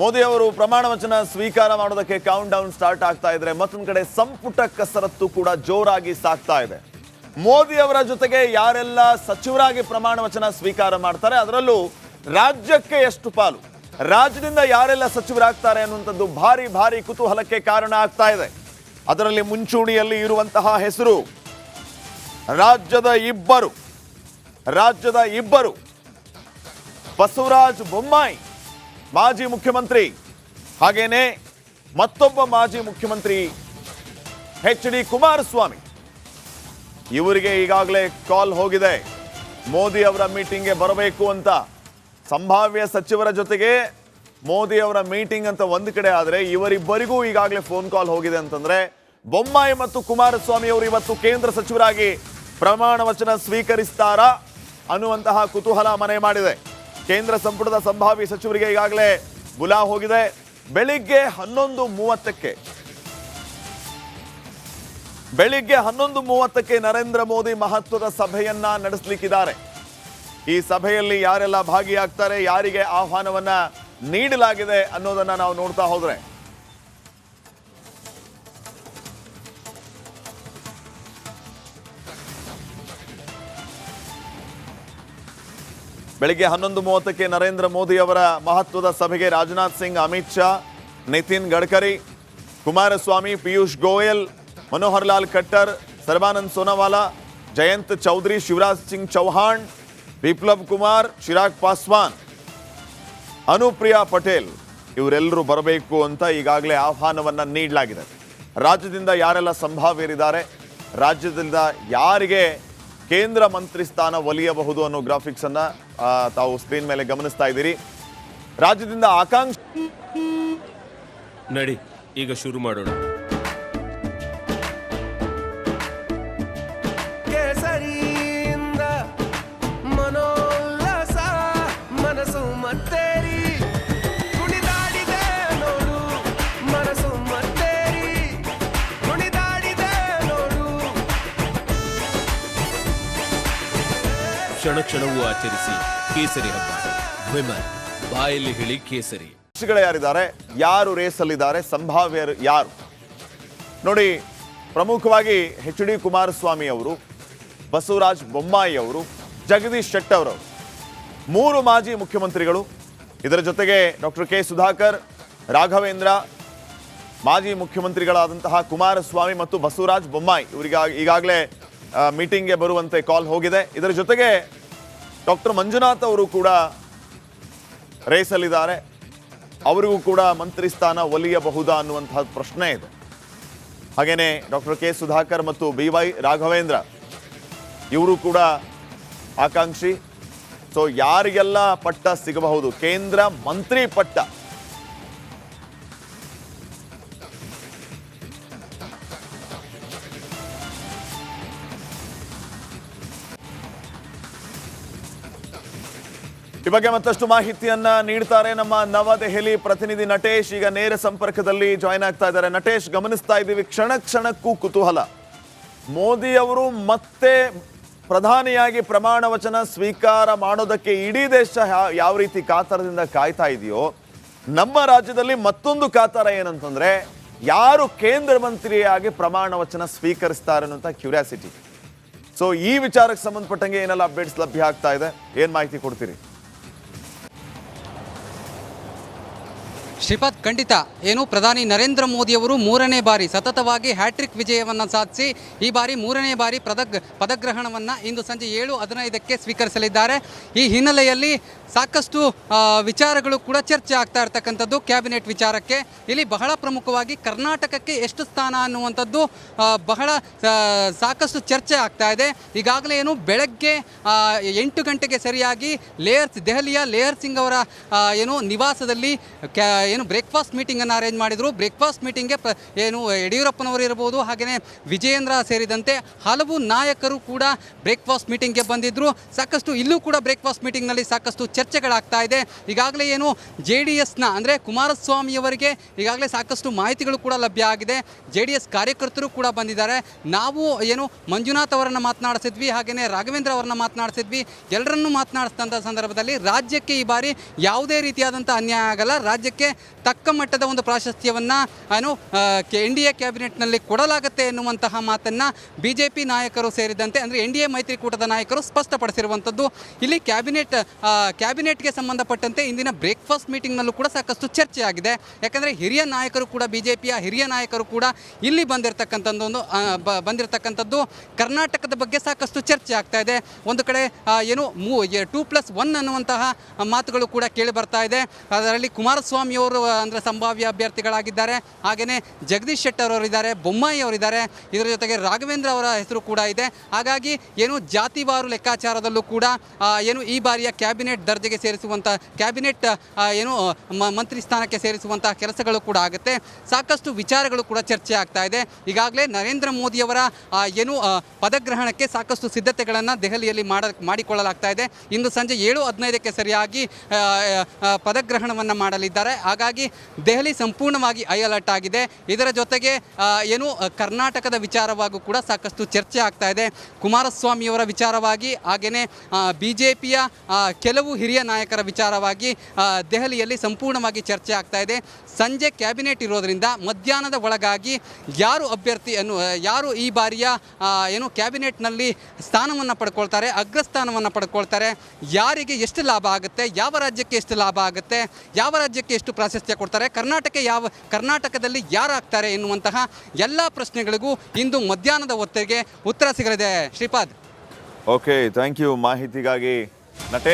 ಮೋದಿ ಅವರು ಪ್ರಮಾಣ ವಚನ ಸ್ವೀಕಾರ ಮಾಡೋದಕ್ಕೆ ಕೌಂಟ್ ಡೌನ್ ಸ್ಟಾರ್ಟ್ ಆಗ್ತಾ ಇದ್ರೆ ಮತ್ತೊಂದು ಕಡೆ ಸಂಪುಟ ಕಸರತ್ತು ಕೂಡ ಜೋರಾಗಿ ಸಾಗ್ತಾ ಇದೆ. ಮೋದಿ ಅವರ ಜೊತೆಗೆ ಯಾರೆಲ್ಲ ಸಚಿವರಾಗಿ ಪ್ರಮಾಣ ವಚನ ಸ್ವೀಕಾರ ಮಾಡ್ತಾರೆ, ಅದರಲ್ಲೂ ರಾಜ್ಯಕ್ಕೆ ಎಷ್ಟು ಪಾಲು, ರಾಜ್ಯದಿಂದ ಯಾರೆಲ್ಲ ಸಚಿವರಾಗ್ತಾರೆ ಅನ್ನುವಂಥದ್ದು ಭಾರಿ ಭಾರಿ ಕುತೂಹಲಕ್ಕೆ ಕಾರಣ ಆಗ್ತಾ ಇದೆ. ಅದರಲ್ಲಿ ಮುಂಚೂಣಿಯಲ್ಲಿ ಇರುವಂತಹ ಹೆಸರು ರಾಜ್ಯದ ಇಬ್ಬರು ಬಸವರಾಜ ಬೊಮ್ಮಾಯಿ ಮಾಜಿ ಮುಖ್ಯಮಂತ್ರಿ, ಹಾಗೇನೆ ಮತ್ತೊಬ್ಬ ಮಾಜಿ ಮುಖ್ಯಮಂತ್ರಿ ಎಚ್.ಡಿ. ಕುಮಾರಸ್ವಾಮಿ. ಇವರಿಗೆ ಈಗಾಗಲೇ ಕಾಲ್ ಹೋಗಿದೆ ಮೋದಿ ಅವರ ಮೀಟಿಂಗ್ಗೆ ಬರಬೇಕು ಅಂತ. ಸಂಭಾವ್ಯ ಸಚಿವರ ಜೊತೆಗೆ ಮೋದಿ ಅವರ ಮೀಟಿಂಗ್ ಅಂತ ಒಂದು ಕಡೆ ಆದರೆ ಇವರಿಬ್ಬರಿಗೂ ಈಗಾಗಲೇ ಫೋನ್ ಕಾಲ್ ಹೋಗಿದೆ ಅಂತಂದ್ರೆ ಬೊಮ್ಮಾಯಿ ಮತ್ತು ಕುಮಾರಸ್ವಾಮಿ ಅವರು ಇವತ್ತು ಕೇಂದ್ರ ಸಚಿವರಾಗಿ ಪ್ರಮಾಣ ವಚನ ಸ್ವೀಕರಿಸ್ತಾರಾ ಅನ್ನುವಂತಹ ಕುತೂಹಲ ಮನೆ ಮಾಡಿದೆ. ಕೇಂದ್ರ ಸಂಪುಟದ ಸಂಭಾವ್ಯ ಸಚಿವರಿಗೆ ಈಗಾಗಲೇ ಬುಲಾ ಹೋಗಿದೆ. ಬೆಳಿಗ್ಗೆ 11:30ಕ್ಕೆ ನರೇಂದ್ರ ಮೋದಿ ಮಹತ್ವದ ಸಭೆಯನ್ನ ನಡೆಸಲಿಕ್ಕಿದ್ದಾರೆ. ಈ ಸಭೆಯಲ್ಲಿ ಯಾರೆಲ್ಲ ಭಾಗಿಯಾಗ್ತಾರೆ, ಯಾರಿಗೆ ಆಹ್ವಾನವನ್ನ ನೀಡಲಾಗಿದೆ ಅನ್ನೋದನ್ನ ನಾವು ನೋಡ್ತಾ ಹೋದ್ರೆ ಬೆಳಿಗ್ಗೆ 11:30ಕ್ಕೆ ನರೇಂದ್ರ ಮೋದಿ ಅವರ ಮಹತ್ವದ ಸಭೆಗೆ ರಾಜನಾಥ್ ಸಿಂಗ್, ಅಮಿತ್ ಶಾ, ನಿತಿನ್ ಗಡ್ಕರಿ, ಕುಮಾರಸ್ವಾಮಿ, ಪಿಯೂಷ್ ಗೋಯಲ್, मनोहर लाल खट्टर, सर्बानंद सोनोवाला, जयंत चौधरी, शिवराज सिंह चौहान, विप्लव कुमार, चिराग पासवान, अनुप्रिया पटेल ಇವರೆಲ್ಲರೂ ಬರಬೇಕು ಅಂತ ಈಗಾಗಲೇ ಆಹ್ವಾನವನ್ನ ನೀಡಲಾಗಿದೆ. ರಾಜ್ಯದಿಂದ ಯಾರೆಲ್ಲ ಸಂಭಾವ್ಯರಿದ್ದಾರೆ, ರಾಜ್ಯದಿಂದ ಯಾರಿಗೆ ಕೇಂದ್ರ ಮಂತ್ರಿ ಸ್ಥಾನ ಒಲಿಯಬಹುದು ಅನ್ನೋ ಗ್ರಾಫಿಕ್ಸ್ ಅನ್ನ ತಾವು ಸ್ಕ್ರೀನ್ ಮೇಲೆ ಗಮನಿಸ್ತಾ ಇದ್ದೀರಿ. ರಾಜ್ಯದಿಂದ ಆಕಾಂಕ್ಷಿ ನಡಿ ಈಗ ಶುರು ಮಾಡೋಣ. ಕ್ಷಣ ಕ್ಷಣವೂ ಆಚರಿಸಿ ಕೇಸರಿ ಹಬ್ಬ. ವಿಮಲ್ ಬಾಯಲ್ಲಿ ಹೇಳಿ ಕೇಸರಿ. ಯಾರಿದ್ದಾರೆ, ಯಾರು ರೇಸಲ್ಲಿದ್ದಾರೆ, ಸಂಭಾವ್ಯರು ಯಾರು ನೋಡಿ. ಪ್ರಮುಖವಾಗಿ ಎಚ್.ಡಿ. ಕುಮಾರಸ್ವಾಮಿ ಅವರು, ಬಸವರಾಜ ಬೊಮ್ಮಾಯಿ ಅವರು, ಜಗದೀಶ್ ಶೆಟ್ಟರ್ ಅವರು, 3 ಮಾಜಿ ಮುಖ್ಯಮಂತ್ರಿಗಳು. ಇದರ ಜೊತೆಗೆ ಡಾಕ್ಟರ್ ಕೆ ಸುಧಾಕರ್, ರಾಘವೇಂದ್ರ, ಮಾಜಿ ಮುಖ್ಯಮಂತ್ರಿಗಳಾದಂತಹ ಕುಮಾರಸ್ವಾಮಿ ಮತ್ತು ಬಸವರಾಜ ಬೊಮ್ಮಾಯಿ ಇವರಿಗೆ ಈಗಾಗಲೇ ಮೀಟಿಂಗ್ಗೆ ಬರುವಂತೆ ಕಾಲ್ ಹೋಗಿದೆ. ಇದರ ಜೊತೆಗೆ ಡಾಕ್ಟರ್ ಮಂಜುನಾಥ್ ಅವರು ಕೂಡ ರೇಸಲ್ಲಿದ್ದಾರೆ. ಅವರಿಗೂ ಕೂಡ ಮಂತ್ರಿ ಸ್ಥಾನ ಒಲಿಯಬಹುದಾ ಅನ್ನುವಂತಹ ಪ್ರಶ್ನೆ ಇದೆ. ಹಾಗೇನೆ ಡಾಕ್ಟರ್ ಕೆ ಸುಧಾಕರ್ ಮತ್ತು BY ರಾಘವೇಂದ್ರ ಇವರು ಕೂಡ ಆಕಾಂಕ್ಷಿ. ಸೊ ಯಾರಿಗೆಲ್ಲ ಪಟ್ಟ ಸಿಗಬಹುದು, ಕೇಂದ್ರ ಮಂತ್ರಿ ಪಟ್ಟ? ಈ ಬಗ್ಗೆ ಮತ್ತಷ್ಟು ಮಾಹಿತಿಯನ್ನ ನೀಡ್ತಾರೆ ನಮ್ಮ ನವದೆಹಲಿ ಪ್ರತಿನಿಧಿ ನಟೇಶ್. ಈಗ ನೇರ ಸಂಪರ್ಕದಲ್ಲಿ ಜಾಯ್ನ್ ಆಗ್ತಾ ಇದ್ದಾರೆ. ನಟೇಶ್, ಗಮನಿಸ್ತಾ ಇದ್ದೀವಿ ಕ್ಷಣ ಕ್ಷಣಕ್ಕೂ ಕುತೂಹಲ. ಮೋದಿ ಅವರು ಮತ್ತೆ ಪ್ರಧಾನಿಯಾಗಿ ಪ್ರಮಾಣ ವಚನ ಸ್ವೀಕಾರ ಮಾಡೋದಕ್ಕೆ ಇಡೀ ದೇಶ ಯಾವ ರೀತಿ ಕಾತರದಿಂದ ಕಾಯ್ತಾ ಇದೆಯೋ, ನಮ್ಮ ರಾಜ್ಯದಲ್ಲಿ ಮತ್ತೊಂದು ಕಾತರ ಏನಂತಂದ್ರೆ ಯಾರು ಕೇಂದ್ರ ಮಂತ್ರಿಯಾಗಿ ಪ್ರಮಾಣ ವಚನ ಸ್ವೀಕರಿಸ್ತಾರೆ ಅನ್ನೋಂಥ ಕ್ಯೂರಿಯಾಸಿಟಿ. ಸೊ ಈ ವಿಚಾರಕ್ಕೆ ಸಂಬಂಧಪಟ್ಟಂಗೆ ಏನೆಲ್ಲ ಅಪ್ಡೇಟ್ಸ್ ಲಭ್ಯ ಆಗ್ತಾ ಇದೆ, ಏನ್ ಮಾಹಿತಿ ಕೊಡ್ತೀರಿ? ಶ್ರೀಪಾದ್, ಖಂಡಿತ ಏನು ಪ್ರಧಾನಿ ನರೇಂದ್ರ ಮೋದಿಯವರು 3ನೇ ಬಾರಿ ಸತತವಾಗಿ ಹ್ಯಾಟ್ರಿಕ್ ವಿಜಯವನ್ನು ಸಾಧಿಸಿ ಈ ಬಾರಿ 3ನೇ ಬಾರಿ ಪದಗ್ರಹಣವನ್ನು ಇಂದು ಸಂಜೆ 7:15ಕ್ಕೆ ಸ್ವೀಕರಿಸಲಿದ್ದಾರೆ. ಈ ಹಿನ್ನೆಲೆಯಲ್ಲಿ ಸಾಕಷ್ಟು ವಿಚಾರಗಳು ಕೂಡ ಚರ್ಚೆ ಆಗ್ತಾ ಇರ್ತಕ್ಕಂಥದ್ದು ಕ್ಯಾಬಿನೆಟ್ ವಿಚಾರಕ್ಕೆ. ಇಲ್ಲಿ ಬಹಳ ಪ್ರಮುಖವಾಗಿ ಕರ್ನಾಟಕಕ್ಕೆ ಎಷ್ಟು ಸ್ಥಾನ ಅನ್ನುವಂಥದ್ದು ಬಹಳ ಸಾಕಷ್ಟು ಚರ್ಚೆ ಆಗ್ತಾ ಇದೆ. ಈಗಾಗಲೇ ಏನು ಬೆಳಗ್ಗೆ 8 ಗಂಟೆಗೆ ಸರಿಯಾಗಿ ದೆಹಲಿಯ ಲೇಯರ್ ಸಿಂಗ್ ಅವರ ಏನು ನಿವಾಸದಲ್ಲಿ ಏನು ಬ್ರೇಕ್ಫಾಸ್ಟ್ ಮೀಟಿಂಗನ್ನು ಅರೇಂಜ್ ಮಾಡಿದರು. ಬ್ರೇಕ್ಫಾಸ್ಟ್ ಮೀಟಿಂಗ್ಗೆ ಏನು ಯಡಿಯೂರಪ್ಪನವರು ಇರ್ಬೋದು, ಹಾಗೆಯೇ ವಿಜಯೇಂದ್ರ ಸೇರಿದಂತೆ ಹಲವು ನಾಯಕರು ಕೂಡ ಬ್ರೇಕ್ಫಾಸ್ಟ್ ಮೀಟಿಂಗ್ಗೆ ಬಂದಿದ್ದರು. ಸಾಕಷ್ಟು ಇಲ್ಲೂ ಕೂಡ ಬ್ರೇಕ್ಫಾಸ್ಟ್ ಮೀಟಿಂಗ್ನಲ್ಲಿ ಸಾಕಷ್ಟು ಚರ್ಚೆಗಳಾಗ್ತಾ ಇದೆ. ಈಗಾಗಲೇ ಏನು JDSನ ಅಂದರೆ ಕುಮಾರಸ್ವಾಮಿಯವರಿಗೆ ಈಗಾಗಲೇ ಸಾಕಷ್ಟು ಮಾಹಿತಿಗಳು ಕೂಡ ಲಭ್ಯ ಆಗಿದೆ. JDS ಕಾರ್ಯಕರ್ತರು ಕೂಡ ಬಂದಿದ್ದಾರೆ. ನಾವು ಏನು ಮಂಜುನಾಥ್ ಅವರನ್ನು ಮಾತನಾಡಿಸಿದ್ವಿ, ಹಾಗೆಯೇ ರಾಘವೇಂದ್ರ ಅವರನ್ನ ಮಾತನಾಡಿಸಿದ್ವಿ. ಎಲ್ಲರನ್ನೂ ಮಾತನಾಡಿಸಿದಂಥ ಸಂದರ್ಭದಲ್ಲಿ ರಾಜ್ಯಕ್ಕೆ ಈ ಬಾರಿ ಯಾವುದೇ ರೀತಿಯಾದಂಥ ಅನ್ಯಾಯ ಆಗಲ್ಲ, ರಾಜ್ಯಕ್ಕೆ ತಕ್ಕ ಮಟ್ಟದ ಒಂದು ಪ್ರಾಶಸ್ತ್ಯವನ್ನು NDA ಕ್ಯಾಬಿನೆಟ್ನಲ್ಲಿ ಕೊಡಲಾಗುತ್ತೆ ಎನ್ನುವಂತಹ ಮಾತನ್ನು BJP ನಾಯಕರು ಸೇರಿದಂತೆ ಅಂದರೆ NDA ಮೈತ್ರಿಕೂಟದ ನಾಯಕರು ಸ್ಪಷ್ಟಪಡಿಸಿರುವಂಥದ್ದು. ಇಲ್ಲಿ ಕ್ಯಾಬಿನೆಟ್ಗೆ ಸಂಬಂಧಪಟ್ಟಂತೆ ಇಂದಿನ ಬ್ರೇಕ್ಫಾಸ್ಟ್ ಮೀಟಿಂಗ್ನಲ್ಲೂ ಕೂಡ ಸಾಕಷ್ಟು ಚರ್ಚೆ ಆಗಿದೆ. ಯಾಕಂದರೆ ಹಿರಿಯ ನಾಯಕರು ಕೂಡ BJPಯ ಹಿರಿಯ ನಾಯಕರು ಕೂಡ ಇಲ್ಲಿ ಬಂದಿರತಕ್ಕಂಥದ್ದು ಕರ್ನಾಟಕದ ಬಗ್ಗೆ ಸಾಕಷ್ಟು ಚರ್ಚೆ ಆಗ್ತಾ ಇದೆ. ಒಂದು ಕಡೆ 2+1 ಅನ್ನುವಂತಹ ಮಾತುಗಳು ಕೂಡ ಕೇಳಿ ಬರ್ತಾ ಇದೆ. ಅದರಲ್ಲಿ ಕುಮಾರಸ್ವಾಮಿ ಅವರು ಅಂದರೆ ಸಂಭಾವ್ಯ ಅಭ್ಯರ್ಥಿಗಳಾಗಿದ್ದಾರೆ. ಹಾಗೆಯೇ ಜಗದೀಶ್ ಶೆಟ್ಟರ್ ಅವರಿದ್ದಾರೆ, ಬೊಮ್ಮಾಯಿ ಅವರಿದ್ದಾರೆ, ಇದರ ಜೊತೆಗೆ ರಾಘವೇಂದ್ರ ಅವರ ಹೆಸರು ಕೂಡ ಇದೆ. ಹಾಗಾಗಿ ಜಾತಿವಾರು ಲೆಕ್ಕಾಚಾರದಲ್ಲೂ ಕೂಡ ಈ ಬಾರಿಯ ಕ್ಯಾಬಿನೆಟ್ ದರ್ಜೆಗೆ ಸೇರಿಸುವಂಥ ಕ್ಯಾಬಿನೆಟ್ ಮಂತ್ರಿ ಸ್ಥಾನಕ್ಕೆ ಸೇರಿಸುವಂತಹ ಕೆಲಸಗಳು ಕೂಡ ಆಗುತ್ತೆ. ಸಾಕಷ್ಟು ವಿಚಾರಗಳು ಕೂಡ ಚರ್ಚೆ ಆಗ್ತಾ ಇದೆ. ಈಗಾಗಲೇ ನರೇಂದ್ರ ಮೋದಿಯವರ ಪದಗ್ರಹಣಕ್ಕೆ ಸಾಕಷ್ಟು ಸಿದ್ಧತೆಗಳನ್ನು ದೆಹಲಿಯಲ್ಲಿ ಮಾಡಿಕೊಳ್ಳಲಾಗ್ತಾ ಇದೆ. ಇಂದು ಸಂಜೆ 7:15ಕ್ಕೆ ಸರಿಯಾಗಿ ಪದಗ್ರಹಣವನ್ನು ಮಾಡಲಿದ್ದಾರೆ. ಹಾಗಾಗಿ ದೆಹಲಿ ಸಂಪೂರ್ಣವಾಗಿ ಹೈ ಅಲರ್ಟ್ ಆಗಿದೆ. ಇದರ ಜೊತೆಗೆ ಕರ್ನಾಟಕದ ವಿಚಾರವಾಗೂ ಕೂಡ ಸಾಕಷ್ಟು ಚರ್ಚೆ ಆಗ್ತಾ ಇದೆ. ಕುಮಾರಸ್ವಾಮಿಯವರ ವಿಚಾರವಾಗಿ ಹಾಗೆಯೇ BJPಯ ಕೆಲವು ಹಿರಿಯ ನಾಯಕರ ವಿಚಾರವಾಗಿ ದೆಹಲಿಯಲ್ಲಿ ಸಂಪೂರ್ಣವಾಗಿ ಚರ್ಚೆ ಆಗ್ತಾ ಇದೆ. ಸಂಜೆ ಕ್ಯಾಬಿನೆಟ್ ಇರೋದರಿಂದ ಮಧ್ಯಾಹ್ನದ ಒಳಗಾಗಿ ಯಾರು ಈ ಬಾರಿಯ ಕ್ಯಾಬಿನೆಟ್ನಲ್ಲಿ ಸ್ಥಾನವನ್ನು ಪಡ್ಕೊಳ್ತಾರೆ, ಅಗ್ರಸ್ಥಾನವನ್ನು ಪಡ್ಕೊಳ್ತಾರೆ, ಯಾರಿಗೆ ಎಷ್ಟು ಲಾಭ ಆಗುತ್ತೆ, ಯಾವ ರಾಜ್ಯಕ್ಕೆ ಎಷ್ಟು ಲಾಭ ಆಗುತ್ತೆ, ಯಾವ ರಾಜ್ಯಕ್ಕೆ ಎಷ್ಟು ಪ್ರಾಶಸ್ತ್ಯ ಕೊಡ್ತಾರೆ, ಕರ್ನಾಟಕದಲ್ಲಿ ಯಾರಾಗ್ತಾರೆ ಎನ್ನುವಂತಹ ಎಲ್ಲ ಪ್ರಶ್ನೆಗಳಿಗೂ ಇಂದು ಮಧ್ಯಾಹ್ನದ ಹೊತ್ತಿಗೆ ಉತ್ತರ ಸಿಗಲಿದೆ. ಶ್ರೀಪಾದ್. ಓಕೆ, ಥ್ಯಾಂಕ್ ಯು ಮಾಹಿತಿಗಾಗಿ ನಟೇಶ್.